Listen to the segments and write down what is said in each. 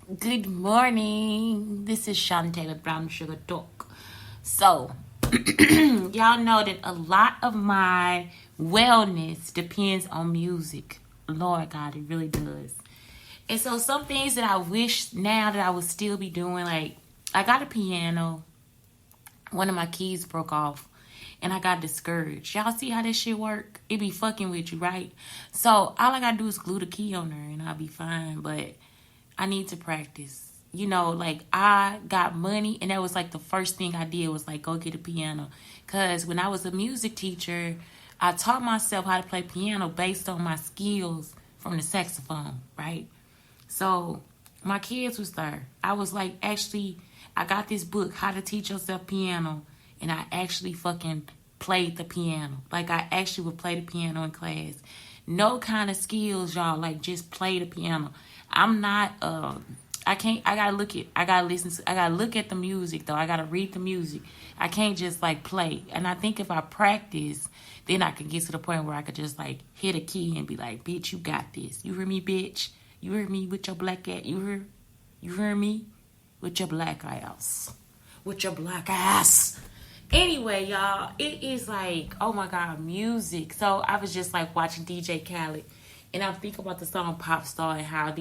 Good morning. This is Shantae with Brown Sugar Talk. So, y'all know that a lot of my wellness depends on music. Lord God, it really does. And so, some things that I wish now that I would still be doing, like I got a piano, one of my keys broke off, and I got discouraged. Y'all see how this shit work? It be fucking with you, right? So, all I gotta do is glue the key on there, and I'll be fine. But I need to practice. Like I got money, and that was like the first thing I did was like go get a piano. Cause when I was a music teacher, I taught myself how to play piano based on my skills from the saxophone, right? So my kids was there. I was like, actually, I got this book, How to Teach Yourself Piano, and I actually fucking played the piano. Like I actually would play the piano in class. No kind of skills, y'all. Like just play the piano. I'm not. I can't. I gotta look it. I gotta listen. I gotta look at the music though. I gotta read the music. I can't just like play. And I think if I practice, then I can get to the point where I could just like hit a key and be like, "Bitch, you got this. You hear me, bitch? You hear me with your black ass? You hear me with your black ass? With your black ass." Anyway, y'all, it is like, oh my God, music. So I was just like watching DJ Khaled, and I'm thinking about the song Pop Star and how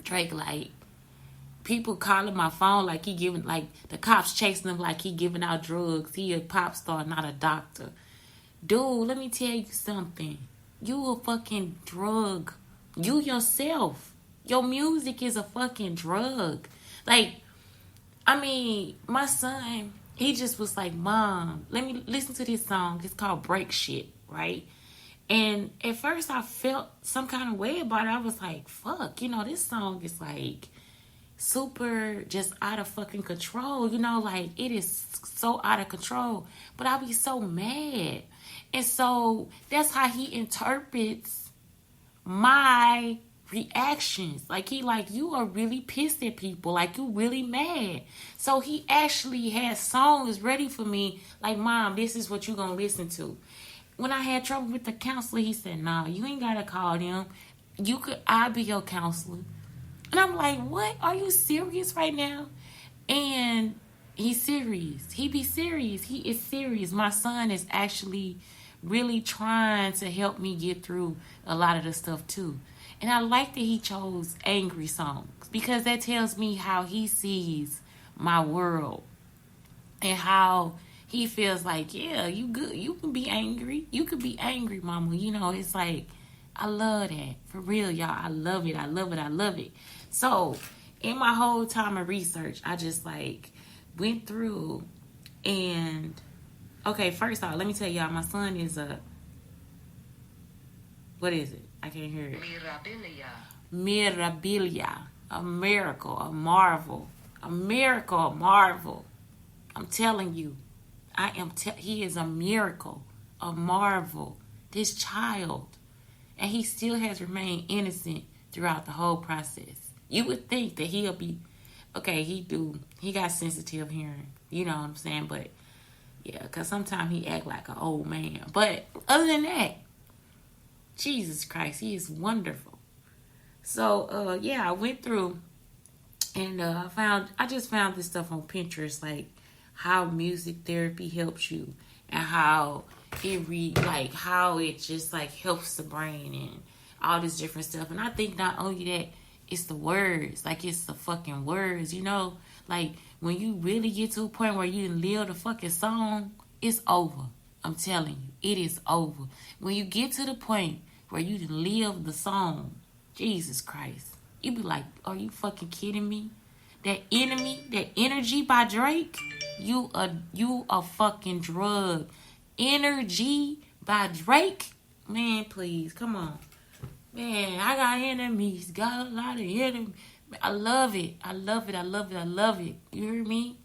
Drake, like, people calling my phone like he giving, like, the cops chasing him like he giving out drugs. He a pop star, not a doctor. Dude, let me tell you something. You a fucking drug. You yourself. Your music is a fucking drug. Like, I mean, my son, he just was like, Mom, let me listen to this song. It's called Break Shit, right? And at first I felt some kind of way about it. I was like, fuck, this song is like super just out of fucking control. Like it is so out of control. But I be so mad. And so that's how he interprets my reactions. Like you are really pissed at people. Like you really mad. So he actually had songs ready for me. Like, Mom, this is what you gonna listen to. When I had trouble with the counselor, he said, "Nah, you ain't gotta call them. I'll be your counselor." And I'm like, "What? Are you serious right now?" And he's serious. He be serious. He is serious. My son is actually really trying to help me get through a lot of the stuff too. And I like that he chose angry songs because that tells me how he sees my world and how he feels like, yeah, you good. You can be angry. You could be angry, mama. It's like, I love that. For real, y'all. I love it. I love it. I love it. So, in my whole time of research, I just like went through and, okay, first off, let me tell y'all, my son is what is it? I can't hear it. Mirabilia. A miracle, a marvel. A miracle, a marvel. I'm telling you. He is a miracle, a marvel, this child. And he still has remained innocent throughout the whole process. You would think that he'll be, okay, he got sensitive hearing, you know what I'm saying? But, yeah, because sometimes he act like an old man. But other than that, Jesus Christ, he is wonderful. So, yeah, I went through and I just found this stuff on Pinterest, like, how music therapy helps you and how how it just like helps the brain and all this different stuff. And I think not only that, it's the words, like it's the fucking words, like when you really get to a point where you live the fucking song, it's over. I'm telling you, it is over. When you get to the point where you live the song, Jesus Christ, you be like, are you fucking kidding me? That energy by Drake, you a fucking drug. Energy by Drake, man, please, come on, man. I got enemies, got a lot of enemies. I love it. I love it. I love it. I love it. You hear me?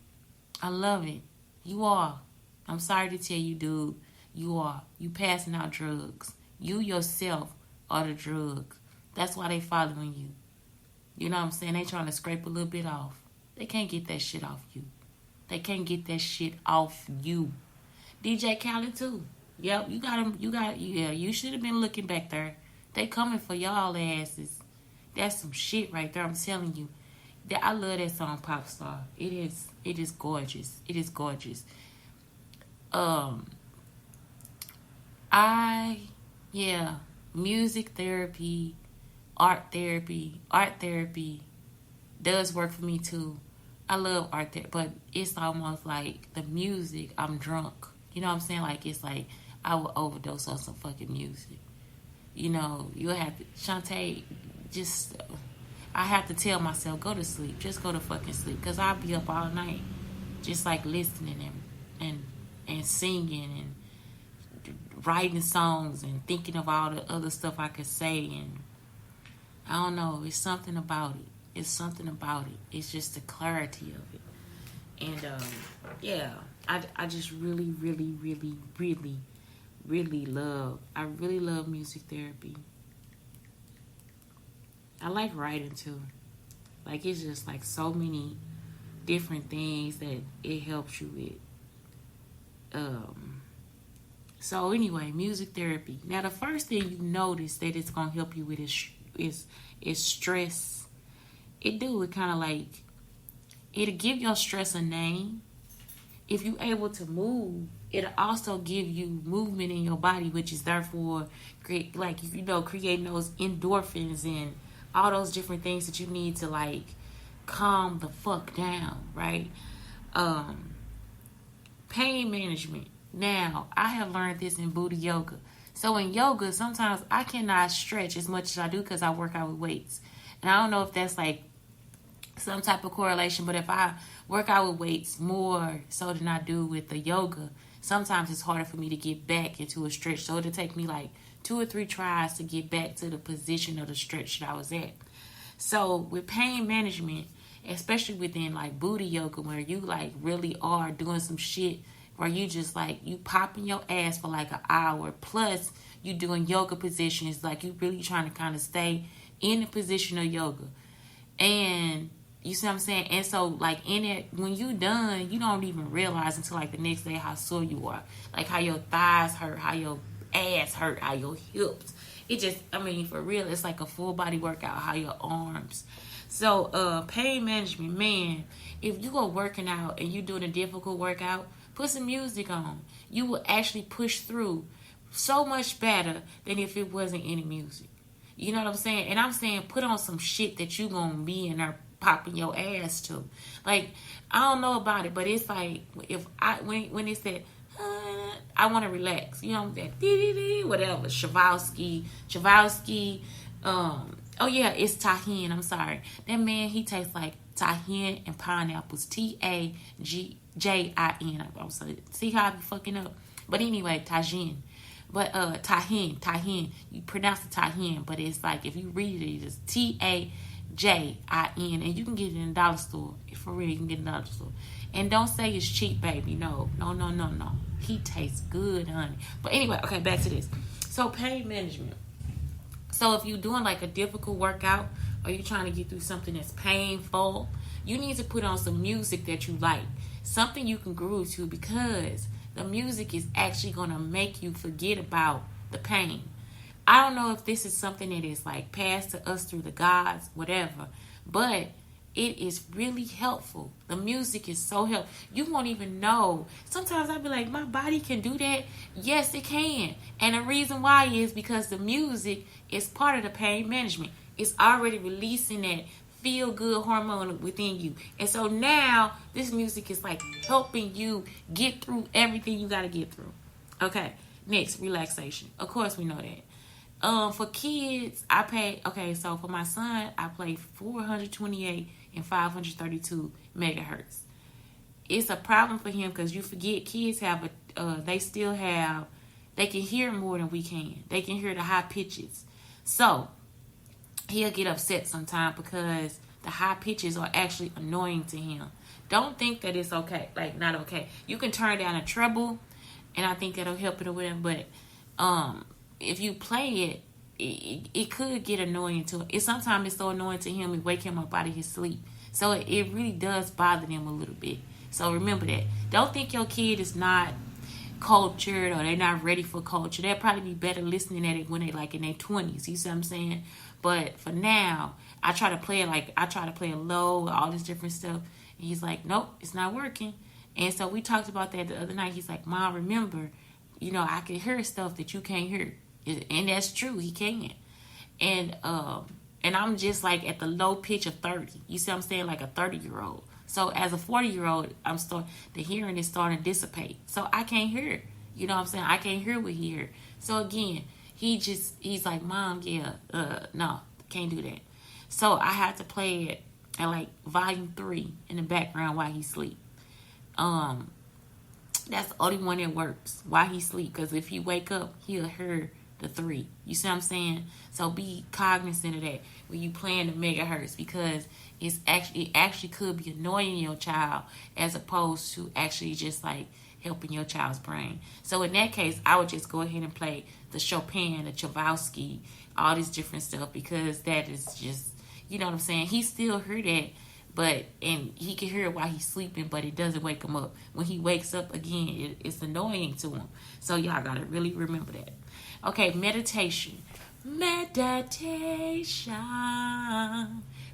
I love it. You are. I'm sorry to tell you, dude. You are. You passing out drugs. You yourself are the drugs. That's why they following you. You know what I'm saying? They trying to scrape a little bit off. They can't get that shit off you. They can't get that shit off you. DJ Khaled too. Yep, you got him. Yeah, you should have been looking back there. They coming for y'all asses. That's some shit right there. I'm telling you. That I love that song, Pop Star. It is gorgeous. It is gorgeous. Yeah, music therapy, art therapy does work for me too. I love art therapy, but it's almost like the music, I'm drunk. You know what I'm saying? Like, it's like I would overdose on some fucking music. You know, you have to, Shantae, just, I have to tell myself, go to sleep. Just go to fucking sleep. Because I'll be up all night just like listening and singing and writing songs and thinking of all the other stuff I could say. And I don't know, it's something about it. It's something about it. It's just the clarity of it. And yeah, I just really, really, really, really, really love music therapy. I like writing too. Like, it's just like so many different things that it helps you with. So anyway, music therapy. Now, the first thing you notice that it's gonna help you with is stress. It kind of like, it'll give your stress a name. If you're able to move, it'll also give you movement in your body, which is therefore creating those endorphins and all those different things that you need to like calm the fuck down, right? Pain management. Now, I have learned this in Buddha yoga. So in yoga, sometimes I cannot stretch as much as I do because I work out with weights. And I don't know if that's like some type of correlation, but if I work out with weights more so than I do with the yoga, sometimes it's harder for me to get back into a stretch. So it'll take me like 2 or 3 tries to get back to the position of the stretch that I was at. So with pain management, especially within like Buddha yoga, where you like really are doing some shit where you just like, you popping your ass for like an hour, plus you doing yoga positions, like you really trying to kind of stay in the position of yoga. And you see what I'm saying? And so, like, in it, when you done, you don't even realize until, like, the next day how sore you are. Like, how your thighs hurt, how your ass hurt, how your hips. It just, I mean, for real, it's like a full body workout, how your arms. So, pain management, man, if you go working out and you doing a difficult workout, put some music on. You will actually push through so much better than if it wasn't any music. You know what I'm saying? And I'm saying put on some shit that you gonna be in there popping your ass to. Like, I don't know about it, but it's like when it's that I want to relax, you know, that whatever, Shavalsky. Oh yeah, it's Tahin. I'm sorry, that man, he tastes like Tahin and pineapples. Tajin. I'm sorry. See how I be fucking up? But anyway, Tajin. But Tahin, you pronounce it Tahin, but it's like, if you read it, it's Tajin, and you can get it in the dollar store. For real, you can get it in the dollar store. And don't say it's cheap, baby. No. He tastes good, honey. But anyway, okay, back to this. So, pain management. So, if you're doing like a difficult workout, or you're trying to get through something that's painful, you need to put on some music that you like. Something you can groove to, because the music is actually going to make you forget about the pain. I don't know if this is something that is like passed to us through the gods, whatever, but it is really helpful. The music is so helpful. You won't even know. Sometimes I'll be like, my body can do that. Yes, it can. And the reason why is because the music is part of the pain management. It's already releasing that feel-good hormone within you. And so now this music is like helping you get through everything you got to get through. Okay, next, relaxation. Of course we know that. For kids, so for my son, I play 428 and 532 megahertz. It's a problem for him because you forget kids have they can hear more than we can. They can hear the high pitches. So he'll get upset sometimes because the high pitches are actually annoying to him. Don't think that it's okay, like not okay. You can turn down a treble, and I think that'll help it with him. But if you play it could get annoying to him. Sometimes it's so annoying to him, it wake him up out of his sleep. So it really does bother them a little bit. So remember that. Don't think your kid is not cultured or they're not ready for culture. They'll probably be better listening at it when they like in their 20s. You see what I'm saying? But for now, I try to play it low, all this different stuff. And he's like, nope, it's not working. And so we talked about that the other night. He's like, Mom, remember, I can hear stuff that you can't hear. And that's true. He can. And I'm just like at the low pitch of 30. You see what I'm saying? Like a 30-year-old. So as a 40-year-old, the hearing is starting to dissipate. So I can't hear. You know what I'm saying? I can't hear what he heard. So again, he's like, Mom, no, can't do that. So I had to play it at like volume 3 in the background while he sleep. That's the only one that works while he sleep. Because if he wake up, he'll hear the 3. You see what I'm saying? So be cognizant of that when you playing the megahertz, because it actually could be annoying your child as opposed to actually just like helping your child's brain. So in that case, I would just go ahead and play the Chopin, the Tchaikovsky, all this different stuff, because that is just, you know what I'm saying? He still heard that, and he can hear it while he's sleeping, but it doesn't wake him up. When he wakes up again, it's annoying to him. So y'all gotta really remember that. Okay, meditation.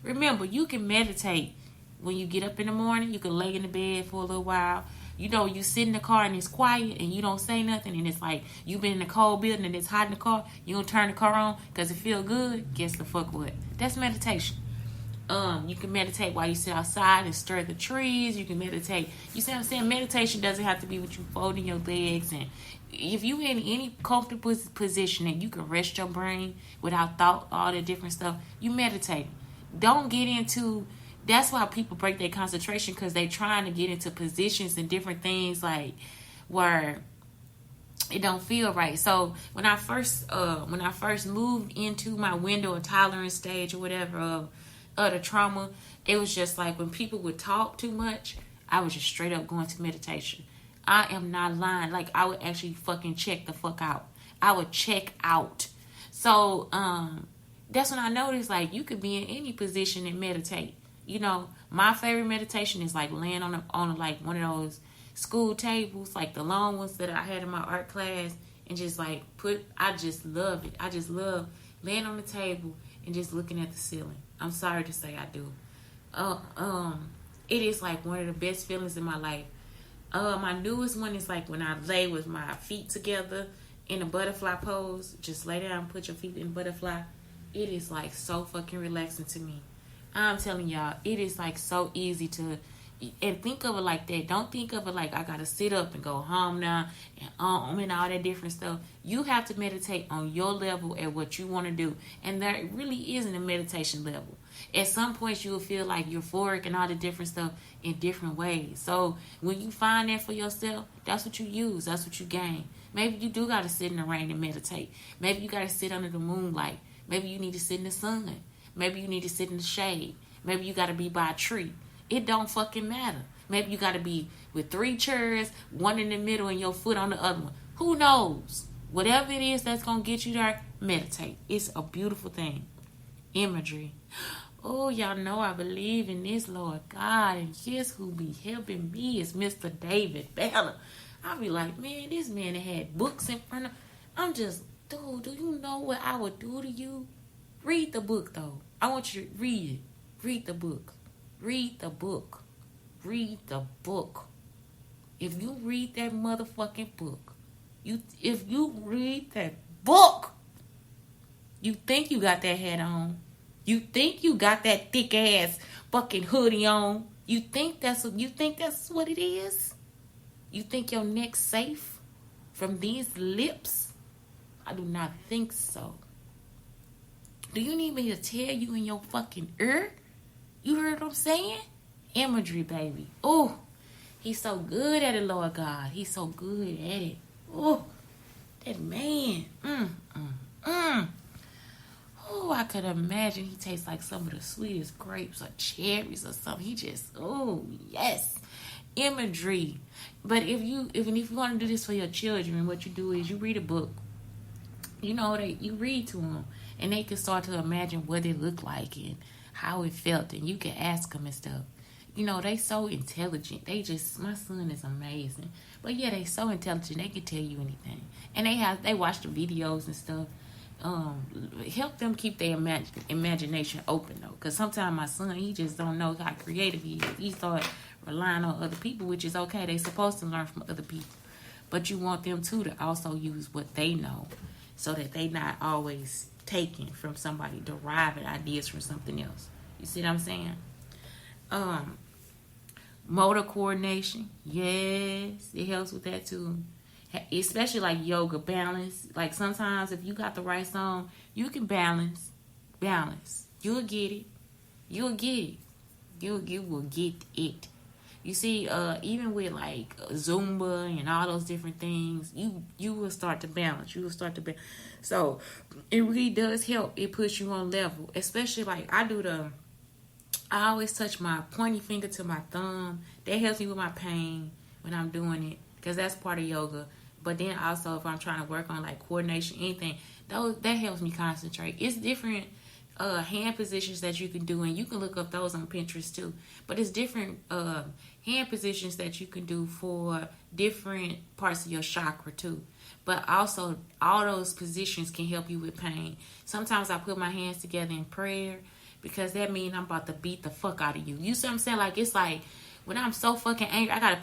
Remember, you can meditate when you get up in the morning. You can lay in the bed for a little while. You sit in the car and it's quiet and you don't say nothing, and it's like you've been in a cold building and it's hot in the car. You don't turn the car on because it feel good. Guess the fuck what? That's meditation. You can meditate while you sit outside and stir the trees. You can meditate. You see what I'm saying? Meditation doesn't have to be with you folding your legs, and if you in any comfortable position and you can rest your brain without thought, all that different stuff, you meditate. Don't get into. That's why people break their concentration, because they trying to get into positions and different things like where it don't feel right. So when I first moved into my window of tolerance stage or whatever of the trauma, it was just like when people would talk too much, I was just straight up going to meditation. I am not lying. Like, I would actually fucking check the fuck out. I would check out. So that's when I noticed, like, you could be in any position and meditate. My favorite meditation is like laying on like one of those school tables, like the long ones that I had in my art class, and just like I just love it. I just love laying on the table and just looking at the ceiling. I'm sorry to say I do. It is like one of the best feelings in my life. My newest one is like when I lay with my feet together in a butterfly pose. Just lay down, put your feet in butterfly. It is like so fucking relaxing to me. I'm telling y'all, it is like so easy to, and think of it like that. Don't think of it like I gotta sit up and go home now and and all that different stuff. You have to meditate on your level at what you want to do, and there really isn't a meditation level. At some points, you will feel like euphoric and all the different stuff in different ways. So when you find that for yourself, that's what you use. That's what you gain. Maybe you do gotta sit in the rain and meditate. Maybe you gotta sit under the moonlight. Maybe you need to sit in the sun. Maybe you need to sit in the shade. Maybe you got to be by a tree. It don't fucking matter. Maybe you got to be with 3 chairs, one in the middle and your foot on the other one. Who knows? Whatever it is that's going to get you there, meditate. It's a beautiful thing. Imagery. Oh, y'all know I believe in this, Lord God. And here's who be helping me is Mr. David Bella. I be like, man, this man had books in front of. I'm just, dude, do you know what I would do to you? Read the book, though. I want you to read it. Read the book. Read the book. Read the book. If you read that motherfucking book, if you read that book, you think you got that hat on. You think you got that thick ass fucking hoodie on. You think that's what it is? You think your neck's safe from these lips? I do not think so. Do you need me to tell you in your fucking ear? You heard what I'm saying? Imagery, baby. Oh, he's so good at it, Lord God. He's so good at it. Oh, that man. Oh, I could imagine he tastes like some of the sweetest grapes or cherries or something. He just, oh, yes. Imagery. But if you want to do this for your children, what you do is you read a book. You read to them. And they can start to imagine what it looked like and how it felt. And you can ask them and stuff. They so intelligent. My son is amazing. But yeah, they so intelligent. They can tell you anything. And they watch the videos and stuff. help them keep their imagination open though, because sometimes my son, he just don't know how creative he is. He start relying on other people, which is okay. They supposed to learn from other people, but you want them too to also use what they know, so that they not always taking from somebody, deriving ideas from something else. You see what I'm saying? Motor coordination, yes, it helps with that too. Especially like yoga, balance. Like sometimes if you got the right song, you can balance. You'll get it. You will get it. You see, even with like Zumba and all those different things, you will start to balance. So it really does help. It puts you on level. Especially like I always touch my pointy finger to my thumb. That helps me with my pain when I'm doing it, because that's part of yoga. But then also if I'm trying to work on like coordination, anything, that helps me concentrate. It's different hand positions that you can do, and you can look up those on Pinterest too. But it's different hand positions that you can do for different parts of your chakra too. But also all those positions can help you with pain. Sometimes I put my hands together in prayer, because that means I'm about to beat the fuck out of you. You see what I'm saying? Like, it's like when I'm so fucking angry, I gotta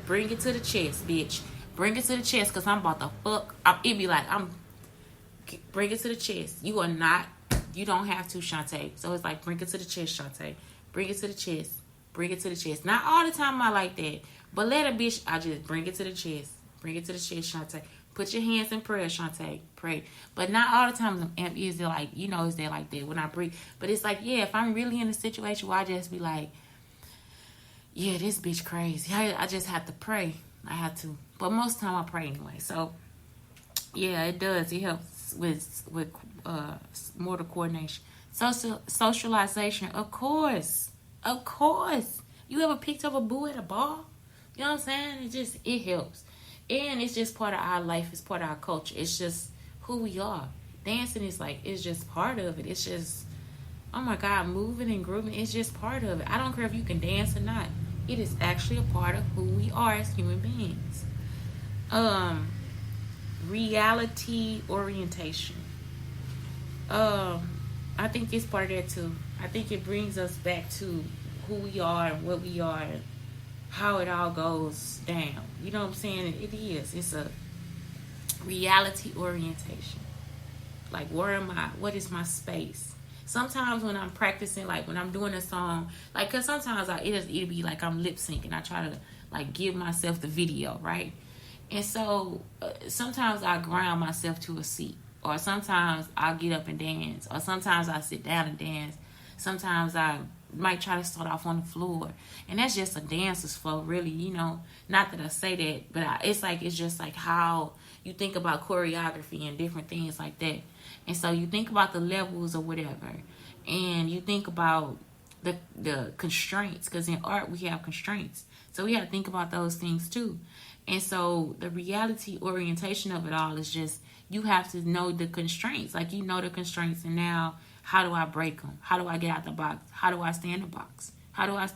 bring it to the chest, bitch. Bring it to the chest, because I'm about to fuck. It be like, bring it to the chest. You don't have to, Shantae. So it's like, bring it to the chest, Shantae. Bring it to the chest. Bring it to the chest. Not all the time I like that, but let a bitch, I just bring it to the chest. Bring it to the chest, Shantae. Put your hands in prayer, Shantae. Pray. But not all the time is it like, is there like that when I breathe. But it's like, yeah, if I'm really in a situation where I just be like, yeah, this bitch crazy, I just have to pray. I have to. But most of the time I pray anyway. So, yeah, it does. It helps with motor coordination. Socialization, of course. Of course. You ever picked up a boo at a bar? You know what I'm saying? It helps. And it's just part of our life. It's part of our culture. It's just who we are. Dancing is like, it's just part of it. It's just, oh my God, moving and grooving. It's just part of it. I don't care if you can dance or not. It is actually a part of who we are as human beings. Reality orientation. I think it's part of that too. I think it brings us back to who we are and what we are and how it all goes down. You know what I'm saying? It is. It's a reality orientation. Like, where am I? What is my space? Sometimes when I'm practicing, like when I'm doing a song, like, because sometimes it'll be like I'm lip syncing. I try to like give myself the video, right? And so sometimes I ground myself to a seat, or sometimes I'll get up and dance, or sometimes I sit down and dance. Sometimes I might try to start off on the floor, and that's just a dancer's flow, really. Not that I say that, but it's just like how you think about choreography and different things like that. And so you think about the levels or whatever, and you think about the constraints, because in art we have constraints, so we have to think about those things too. And so the reality orientation of it all is just, you have to know the constraints. Like, the constraints, and now how do I break them? How do I get out the box? How do I stay in the box? How do I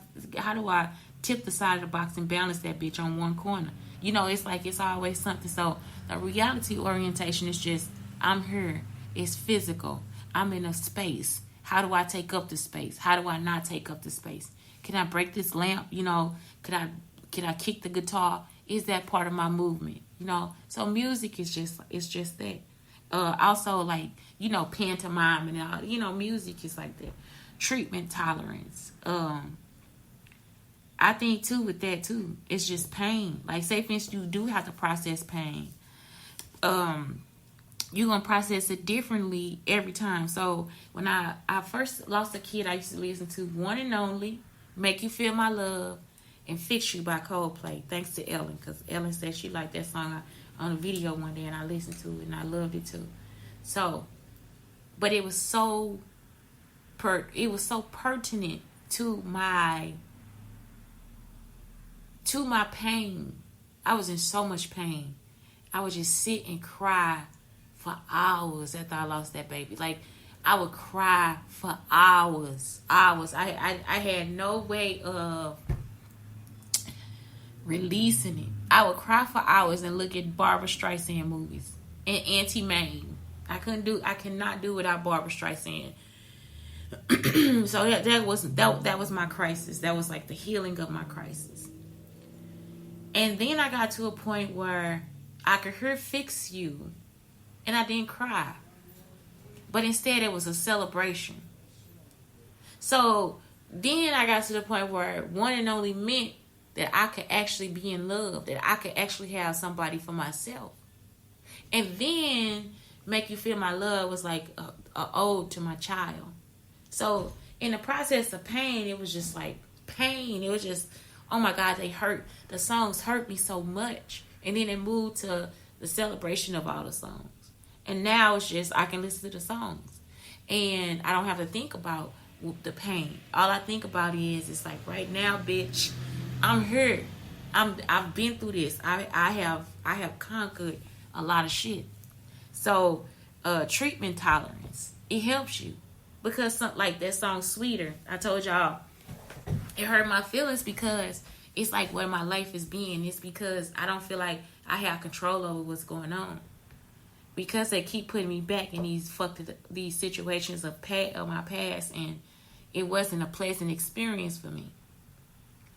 tip the side of the box and balance that bitch on one corner? It's like, it's always something. So the reality orientation is just, I'm here. It's physical. I'm in a space. How do I take up the space? How do I not take up the space? Can I break this lamp? Can I kick the guitar? Is that part of my movement? So music is just that. Also, like, pantomime and all, music is like that. Treatment tolerance. I think too with that too, it's just pain. Like, say for instance, you do have to process pain. You're gonna process it differently every time. So when I first lost a kid, I used to listen to One and Only, Make You Feel My Love, and Fix You by Coldplay. Thanks to Ellen, because Ellen said she liked that song on a video one day, and I listened to it and I loved it too. So, but it was so pertinent to my pain. I was in so much pain. I would just sit and cry for hours after I lost that baby. Like, I would cry for hours. I had no way of releasing it. I would cry for hours and look at Barbara Streisand movies. and Auntie Mae. I cannot do without Barbara Streisand. So that was my crisis. That was like the healing of my crisis. And then I got to a point where I could hear Fix You, and I didn't cry. But instead it was a celebration. So then I got to the point where one and only meant that I could actually be in love, that I could actually have somebody for myself. And then Make You Feel My Love was like a ode to my child. So in the process of pain, it was just like pain. It was just, oh my God, they hurt. The songs hurt me so much. And then it moved to the celebration of all the songs. And now it's just, I can listen to the songs. And I don't have to think about the pain. All I think about is, it's like, right now, bitch, I'm hurt. I've been through this. I have conquered a lot of shit. So treatment tolerance, it helps you. Because like that song Sweeter, I told y'all, it hurt my feelings because it's like where my life is being. It's because I don't feel like I have control over what's going on. Because they keep putting me back in these situations of my past, and it wasn't a pleasant experience for me.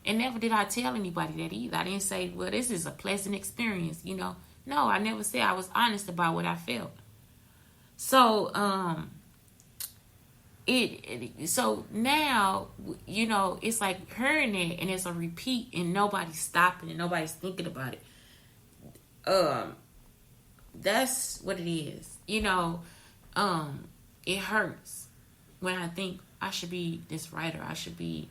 And never did I tell anybody that either. I didn't say, well, this is a pleasant experience, you know. No, I never said. I was honest about what I felt. So, so now, you know, it's like hearing it, and it's a repeat, and nobody's stopping, and nobody's thinking about it. That's what it is. You know, it hurts when I think I should be this writer. I should be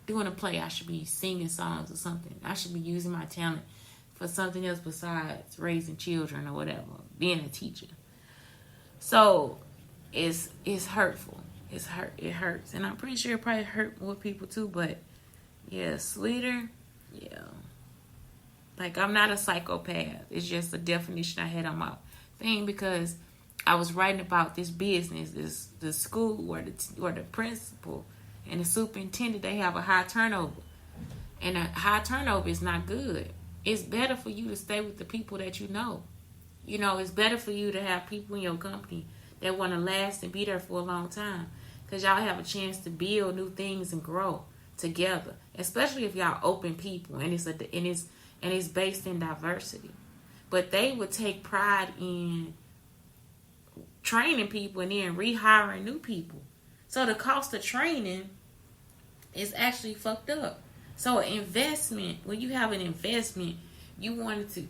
doing a play. I should be singing songs or something. I should be using my talent for something else besides raising children or whatever, being a teacher. So it's hurtful. It hurts. And I'm pretty sure it probably hurt more people too, but yeah, Sweeter, yeah. Like, I'm not a psychopath. It's just a definition I had on my thing, because I was writing about this business, the school or the principal and the superintendent. They have a high turnover, and a high turnover is not good. It's better for you to stay with the people that you know. You know, it's better for you to have people in your company that want to last and be there for a long time, because y'all have a chance to build new things and grow together. Especially if y'all open people, and it's based in diversity. But they would take pride in training people and then rehiring new people. So the cost of training is actually fucked up. So an investment, when you have an investment, you want the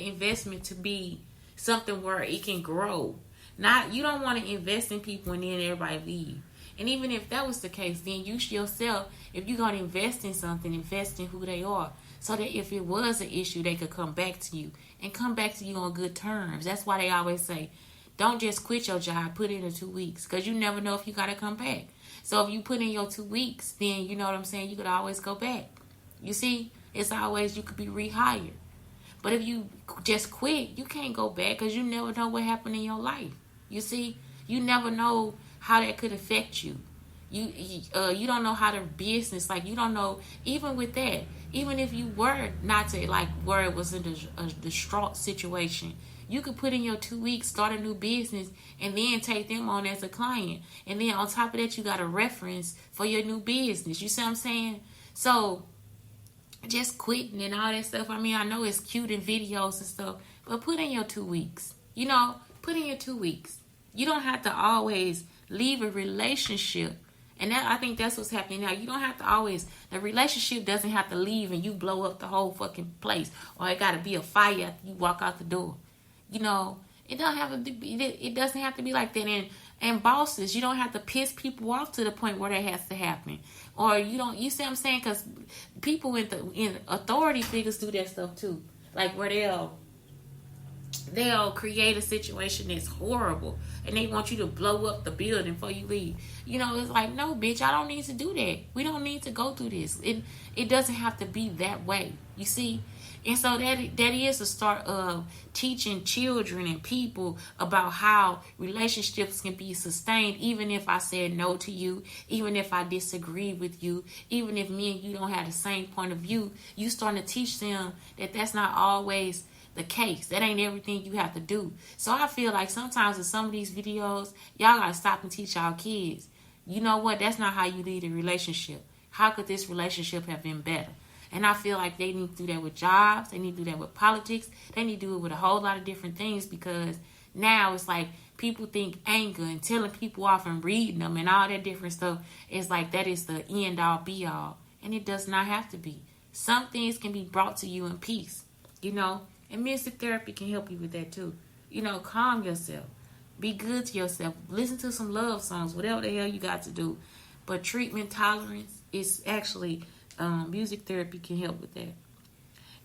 investment to be something where it can grow. You don't want to invest in people and then everybody leave. And even if that was the case, then you yourself, if you're going to invest in something, invest in who they are. So that if it was an issue, they could come back to you. And come back to you on good terms. That's why they always say, don't just quit your job, put it in 2 weeks. Because you never know if you got to come back. So if you put in your 2 weeks, then you know what I'm saying, you could always go back. You see, it's always, you could be rehired. But if you just quit, you can't go back, because you never know what happened in your life. You see, you never know how that could affect you. You don't know how the business, like, you don't know, even with that, even if you were not to, like, where it was in a distraught situation, you could put in your 2 weeks, start a new business, and then take them on as a client. And then on top of that, you got a reference for your new business. You see what I'm saying? So just quitting and all that stuff, I mean, I know it's cute in videos and stuff, but put in your 2 weeks. You know, put in your 2 weeks. You don't have to always leave a relationship. And I think that's what's happening now. You don't have to always, the relationship doesn't have to leave and you blow up the whole fucking place. Or it got to be a fire after you walk out the door. You know, it doesn't have to be like that. And bosses, you don't have to piss people off to the point where that has to happen. Or you see what I'm saying? Because people in authority figures do that stuff too. Like where they'll create a situation that's horrible and they want you to blow up the building before you leave. You know, it's like, no, bitch, I don't need to do that. We don't need to go through this. It doesn't have to be that way. You see? And so that is the start of teaching children and people about how relationships can be sustained, even if I said no to you, even if I disagree with you, even if me and you don't have the same point of view. You starting to teach them that that's not always the case. That ain't everything you have to do. So I feel like sometimes in some of these videos, y'all gotta stop and teach y'all kids. You know what? That's not how you lead a relationship. How could this relationship have been better? And I feel like they need to do that with jobs. They need to do that with politics. They need to do it with a whole lot of different things, because now it's like people think anger and telling people off and reading them and all that different stuff is like that is the end all be all. And it does not have to be. Some things can be brought to you in peace, you know. And music therapy can help you with that too. You know, calm yourself. Be good to yourself. Listen to some love songs, whatever the hell you got to do. But treatment tolerance is actually, music therapy can help with that.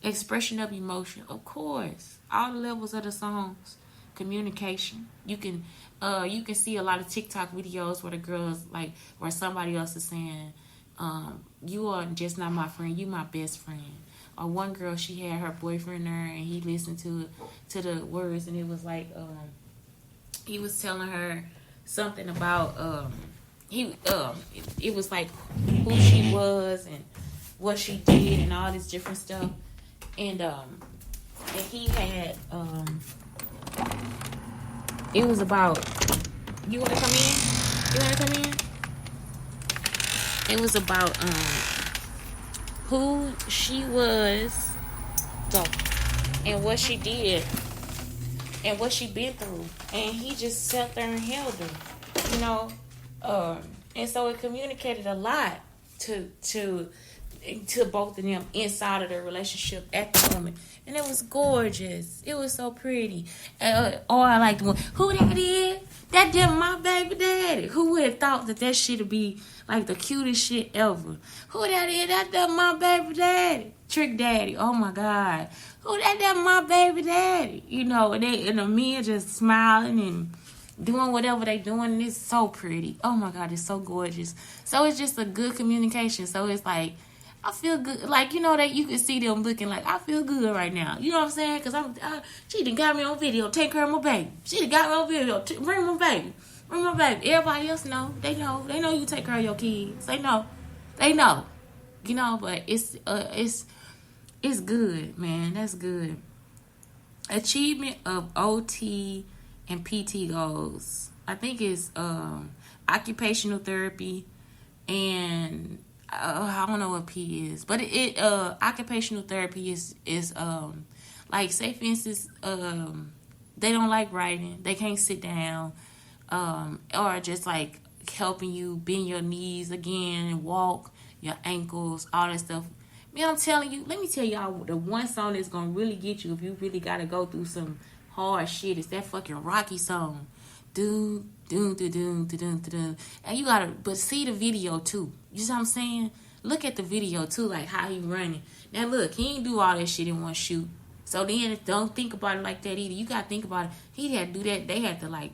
Expression of emotion, of course. All the levels of the songs. Communication. You can see a lot of TikTok videos where the girls like where somebody else is saying, you are just not my friend, you my best friend. Or one girl, she had her boyfriend there and he listened to the words, and it was like he was telling her something about it was like who she was and what she did and all this different stuff. And he had it was about, you wanna come in? You wanna come in? It was about who she was, so, and what she did and what she been through. And he just sat there and held her, you know. And so it communicated a lot to both of them inside of their relationship at the moment. And it was gorgeous. It was so pretty. Or I like the one, who that is? That damn my baby daddy. Who would have thought that shit would be like the cutest shit ever? Who that is? That damn my baby daddy. Trick Daddy. Oh my God. Who that damn my baby daddy? You know, and the men just smiling and doing whatever they doing, and it's so pretty. Oh my God, it's so gorgeous. So it's just a good communication. So it's like, I feel good. Like, you know, that you can see them looking like, I feel good right now. You know what I'm saying? Because she done got me on video. Take care of my baby. She done got me on video. Bring my baby. Bring my baby. Everybody else know. They know. They know you take care of your kids. They know. They know. You know, but it's good, man. That's good. Achievement of OT and PT goals. I think it's occupational therapy and I don't know what P is, but it occupational therapy is like, say for instance, they don't like writing, they can't sit down, or just like helping you bend your knees again and walk, your ankles, all that stuff. Man, I'm telling you, let me tell y'all the one song that's gonna really get you if you really gotta go through some hard shit is that fucking Rocky song. Do do do do do do do. And you gotta, but see the video too. You see what I'm saying? Look at the video too, like how he running. Now look, he ain't do all that shit in one shoot. So then don't think about it like that either. You gotta think about it. He had to do that. They had to like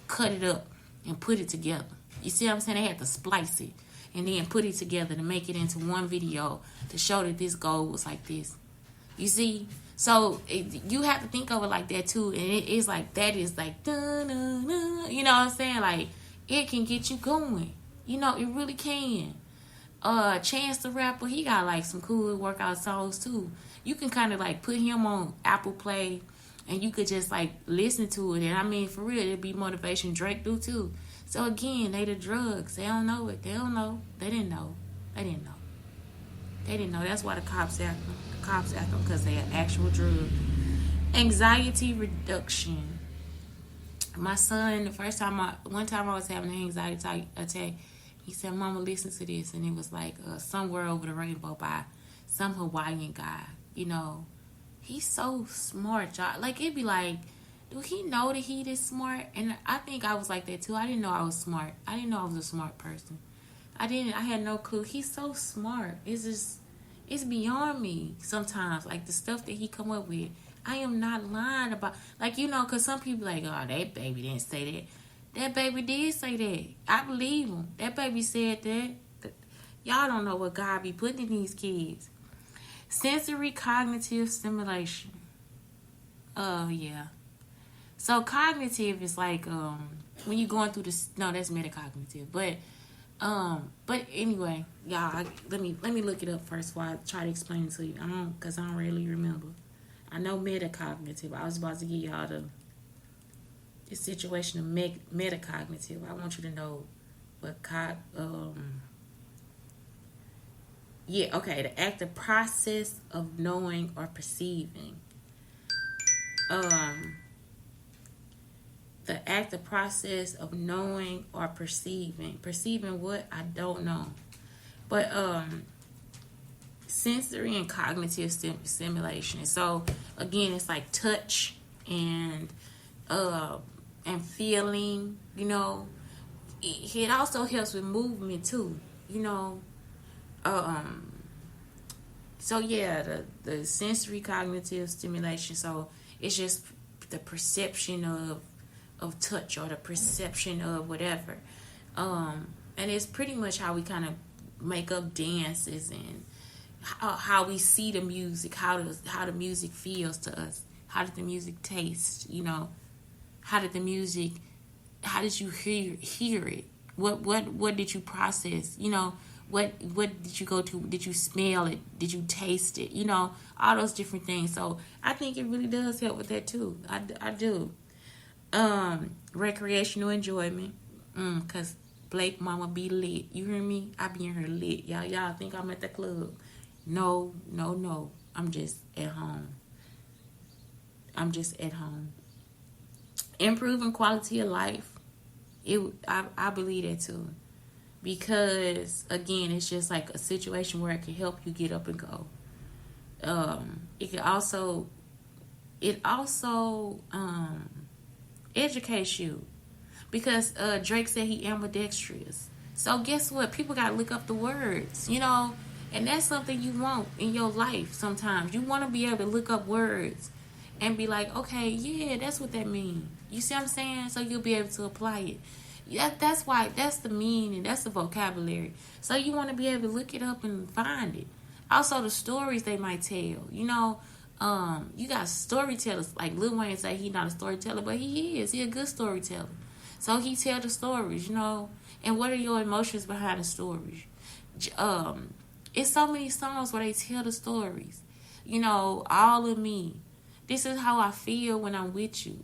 cut it up and put it together. You see what I'm saying? They had to splice it and then put it together to make it into one video to show that this goal was like this. You see? So you have to think of it like that too. And it's like, that is like, dun, dun, dun, you know what I'm saying? Like, it can get you going. You know, it really can. Chance the Rapper, he got like some cool workout songs too. You can kind of like put him on Apple Play and you could just like listen to it. And I mean, for real, it'd be motivation. Drake do too. So again, they the drugs. They don't know it. They don't know. They didn't know. They didn't know. They didn't know. That's why the cops after them. The cops after them because they are actual drugs. Anxiety reduction. My son, one time I was having an anxiety attack. He said, "Mama, listen to this." And it was like Somewhere Over the Rainbow by some Hawaiian guy. You know, he's so smart, y'all. Like, it'd be like, do he know that he this smart? And I think I was like that too. I didn't know I was smart. I didn't know I was a smart person. I had no clue. He's so smart. It's beyond me sometimes. Like, the stuff that he come up with. I am not lying about, like, you know, because some people like, oh, that baby didn't say that. That baby did say that. I believe him. That baby said that. Y'all don't know what God be putting in these kids. Sensory cognitive stimulation. Oh, yeah. So cognitive is like when you're going through this. No, that's metacognitive. But anyway, y'all, let me look it up first while I try to explain it to you. Because I don't really remember. I know metacognitive. I was about to give y'all the situation of metacognitive. I want you to know what yeah, okay, the active process of knowing or perceiving. The active process of knowing or perceiving. Perceiving what? I don't know. But sensory and cognitive stimulation. So again, it's like touch and feeling, you know. It also helps with movement too, you know. So yeah, the sensory cognitive stimulation. So it's just the perception of touch or the perception of whatever. And it's pretty much how we kind of make up dances and how we see the music, how the music feels to us, how did the music taste, you know, how did you hear it, what did you process, you know, what did you go to, did you smell it, did you taste it, you know, all those different things. So I think it really does help with that too. I do. Recreational enjoyment, cause Blake mama be lit, you hear me? I be in her lit. Y'all think I'm at the club? No, I'm just at home. Improving quality of life. I believe that too, because again, it's just like a situation where it can help you get up and go. It also educates you, because Drake said he ambidextrous. So guess what? People gotta look up the words, you know, and that's something you want in your life. Sometimes you want to be able to look up words and be like, okay, yeah, that's what that means. You see what I'm saying? So you'll be able to apply it. Yeah, that's why, that's the meaning, that's the vocabulary. So you want to be able to look it up and find it. Also, the stories they might tell. You know, you got storytellers like Lil Wayne say he not a storyteller, but he is. He a good storyteller. So he tell the stories, you know. And what are your emotions behind the stories? It's so many songs where they tell the stories. You know, all of me. This is how I feel when I'm with you.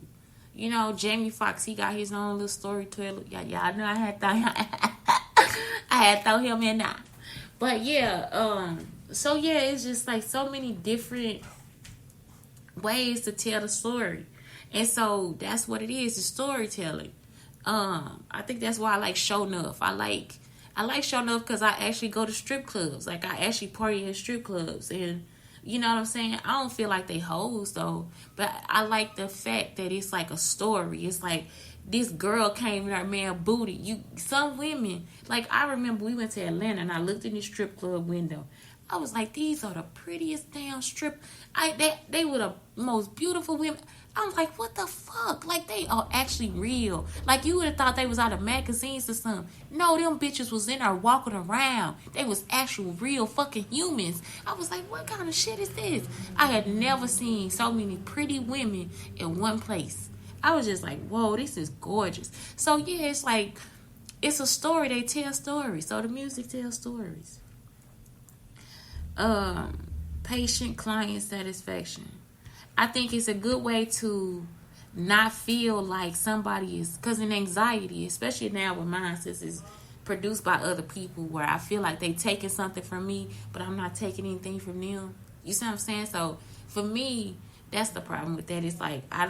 You know, Jamie Foxx, he got his own little storyteller. Y'all know I had throw him in now. But yeah, so yeah, it's just like so many different ways to tell the story. And so that's what it is, the storytelling. I think that's why I like Show Nuff. I like Show Nuff because I actually go to strip clubs. Like, I actually party in strip clubs. And you know what I'm saying? I don't feel like they hoes though. But I like the fact that it's like a story. It's like this girl came in her man booty. Some women, like I remember we went to Atlanta and I looked in the strip club window. I was like, these are the prettiest damn strip. They were the most beautiful women. I'm like, what the fuck? Like, they are actually real. Like, you would have thought they was out of magazines or something. No, them bitches was in there walking around. They was actual real fucking humans. I was like, what kind of shit is this? I had never seen so many pretty women in one place. I was just like, whoa, this is gorgeous. So, yeah, it's like, it's a story. They tell stories. So, the music tells stories. Patient client satisfaction. I think it's a good way to not feel like somebody is, because in anxiety, especially now with mine, since it's produced by other people, where I feel like they taking something from me, but I'm not taking anything from them. You see what I'm saying? So for me, that's the problem with that. It's like I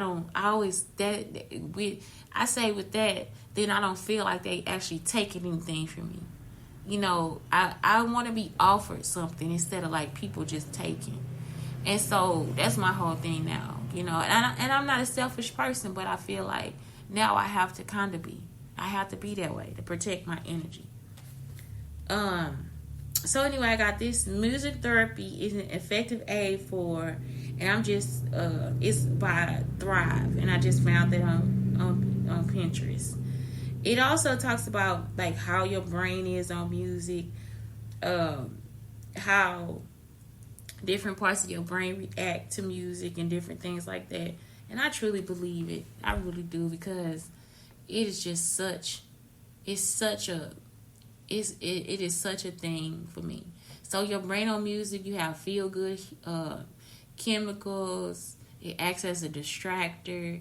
say with that, then I don't feel like they actually taking anything from me. You know, I want to be offered something instead of like people just taking. And so that's my whole thing now, you know. And I'm not a selfish person, but I feel like now I have to kind of be. I have to be that way to protect my energy. So anyway, I got this. Music therapy is an effective aid for, and I'm just it's by Thrive, and I just found that on Pinterest. It also talks about like how your brain is on music, how different parts of your brain react to music and different things like that. And I truly believe it. I really do, because it is just such it is such a thing for me. So your brain on music, you have feel good chemicals. It acts as a distractor.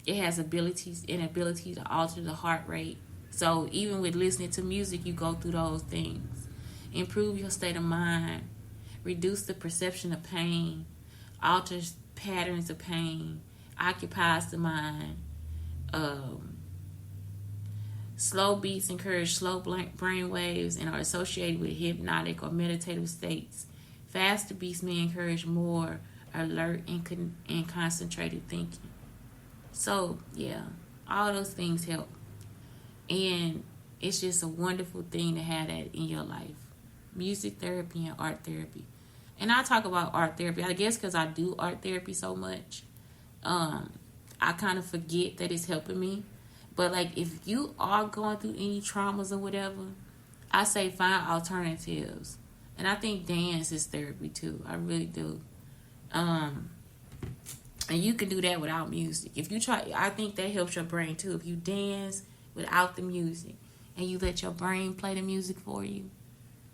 It has abilities to alter the heart rate. So even with listening to music, you go through those things. Improve your state of mind. Reduce the perception of pain. Alters patterns of pain. Occupies the mind. Slow beats encourage slow brain waves and are associated with hypnotic or meditative states. Faster beats may encourage more alert and concentrated thinking. So, yeah, all those things help. And it's just a wonderful thing to have that in your life. Music therapy and art therapy. And I talk about art therapy, I guess because I do art therapy so much. I kind of forget that it's helping me. But, like, if you are going through any traumas or whatever, I say find alternatives. And I think dance is therapy, too. I really do. And you can do that without music. If you try, I think that helps your brain, too. If you dance without the music and you let your brain play the music for you,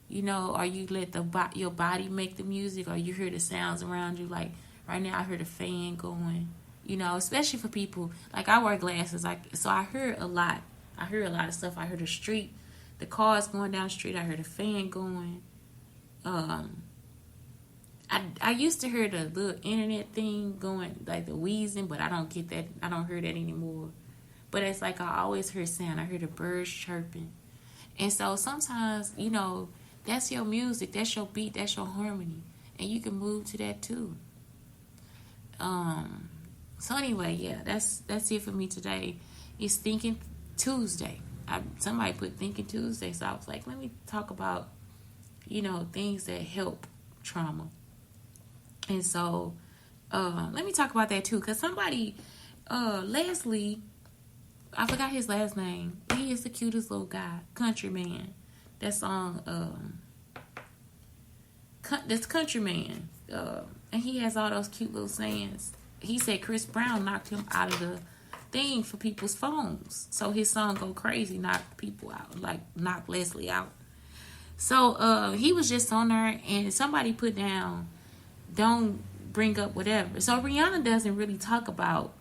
you know, or you let your body make the music, or you hear the sounds around you. Like, right now I hear the fan going. You know, especially for people, like I wear glasses, so I hear a lot. I hear a lot of stuff. I hear the street, the cars going down the street. I hear the fan going. I used to hear the little internet thing going, like the wheezing, but I don't get that. I don't hear that anymore. But it's like I always hear sound. I hear the birds chirping. And so sometimes, you know, that's your music, that's your beat, that's your harmony. And you can move to that too. So anyway, yeah, that's it for me today. It's Thinking Tuesday. Somebody put Thinking Tuesday, so I was like, let me talk about, you know, things that help trauma. And so, let me talk about that too, because somebody, Leslie, I forgot his last name. He is the cutest little guy, Countryman. That song, that's Countryman, and he has all those cute little sayings. He said Chris Brown knocked him out of the thing for people's phones. So his song Go Crazy knocked people out, like knocked Leslie out. So he was just on there, and somebody put down, don't bring up whatever. So Rihanna doesn't really talk about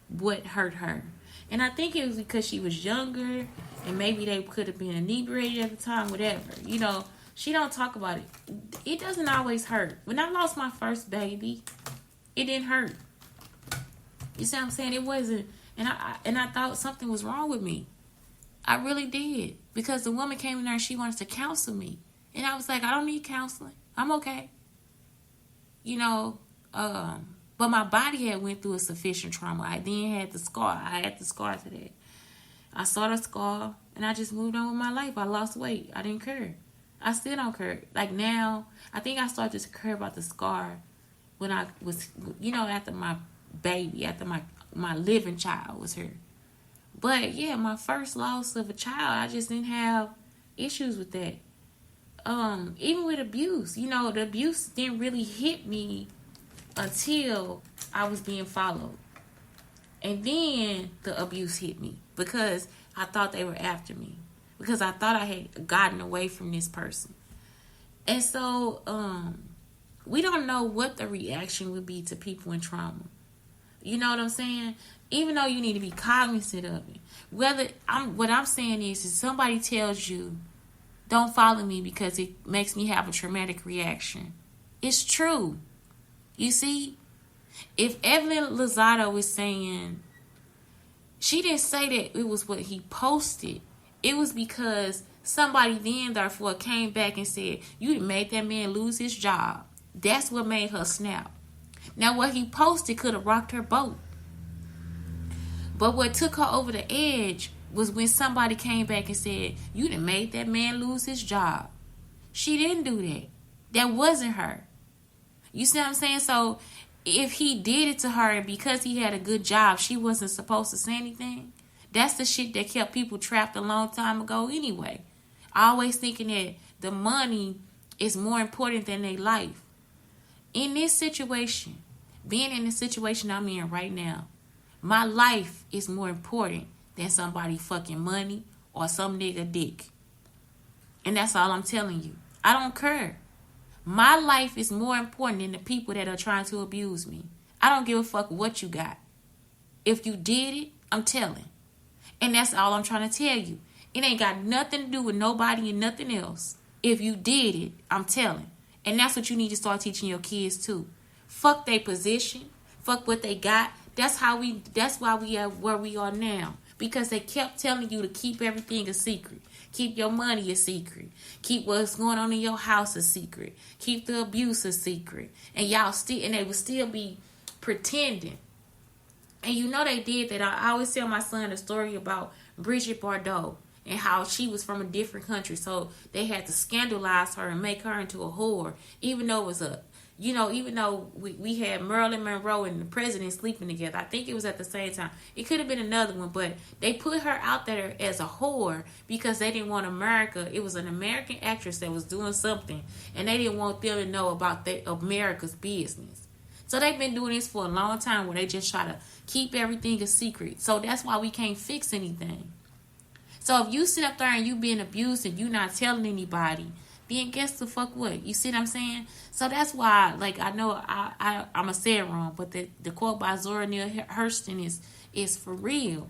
what hurt her. And I think it was because she was younger, and maybe they could have been inebriated at the time, whatever. You know, she don't talk about it. It doesn't always hurt. When I lost my first baby, it didn't hurt. You see what I'm saying? It wasn't, and I thought something was wrong with me. I really did, because the woman came in there and she wanted to counsel me, and I was like, I don't need counseling. I'm okay. You know, but my body had went through a sufficient trauma. I then had the scar. I had the scar to that. I saw the scar, and I just moved on with my life. I lost weight. I didn't care. I still don't care. Like now, I think I started to care about the scar when I was, you know, after my baby, after my living child was here. But yeah, my first loss of a child, I just didn't have issues with that. Even with abuse, you know, the abuse didn't really hit me until I was being followed. And then the abuse hit me because I thought they were after me, because I thought I had gotten away from this person. And so we don't know what the reaction would be to people in trauma. You know what I'm saying? Even though you need to be cognizant of it. What I'm saying is somebody tells you, don't follow me because it makes me have a traumatic reaction. It's true. You see, if Evelyn Lozado was saying, she didn't say that it was what he posted. It was because somebody then, therefore, came back and said, you made that man lose his job. That's what made her snap. Now, what he posted could have rocked her boat. But what took her over the edge was when somebody came back and said, you done made that man lose his job. She didn't do that. That wasn't her. You see what I'm saying? So if he did it to her and because he had a good job, she wasn't supposed to say anything. That's the shit that kept people trapped a long time ago anyway. Always thinking that the money is more important than their life. In this situation, being in the situation I'm in right now, my life is more important than somebody fucking money or some nigga dick. And that's all I'm telling you. I don't care. My life is more important than the people that are trying to abuse me. I don't give a fuck what you got. If you did it, I'm telling. And that's all I'm trying to tell you. It ain't got nothing to do with nobody and nothing else. If you did it, I'm telling. And that's what you need to start teaching your kids too. Fuck their position. Fuck what they got. That's why we are where we are now. Because they kept telling you to keep everything a secret. Keep your money a secret. Keep what's going on in your house a secret. Keep the abuse a secret. And they would still be pretending. And you know they did that. I always tell my son a story about Bridget Bardot and how she was from a different country. So they had to scandalize her and make her into a whore. Even though we had Marilyn Monroe and the president sleeping together. I think it was at the same time. It could have been another one, but they put her out there as a whore because they didn't want America. It was an American actress that was doing something, and they didn't want them to know about America's business. So they've been doing this for a long time where they just try to keep everything a secret. So that's why we can't fix anything. So if you sit up there and you being abused and you not telling anybody, then guess the fuck what? You see what I'm saying? So that's why, like, I know I'm going to say it wrong, but the quote by Zora Neale Hurston is for real.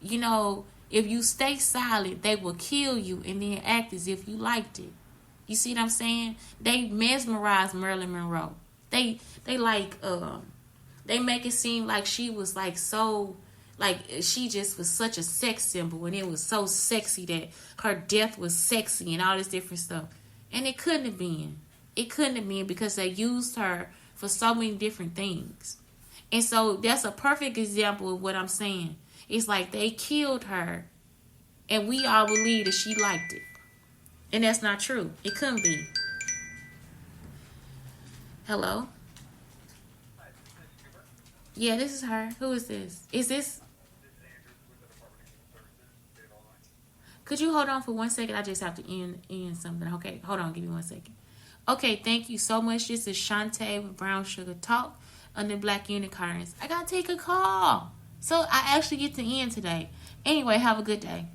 You know, if you stay silent, they will kill you and then act as if you liked it. You see what I'm saying? They mesmerized Marilyn Monroe. They make it seem like she was like so, like she just was such a sex symbol, and it was so sexy that her death was sexy and all this different stuff. And it couldn't have been. It couldn't have been because they used her for so many different things. And so that's a perfect example of what I'm saying. It's like they killed her and we all believe that she liked it. And that's not true. It couldn't be. Hello? Yeah, this is her. Who is this? Is this? Could you hold on for 1 second? I just have to end something. Okay, hold on. Give me 1 second. Okay, thank you so much. This is Shantae with Brown Sugar Talk on the Black Unicorns. I got to take a call. So I actually get to end today. Anyway, have a good day.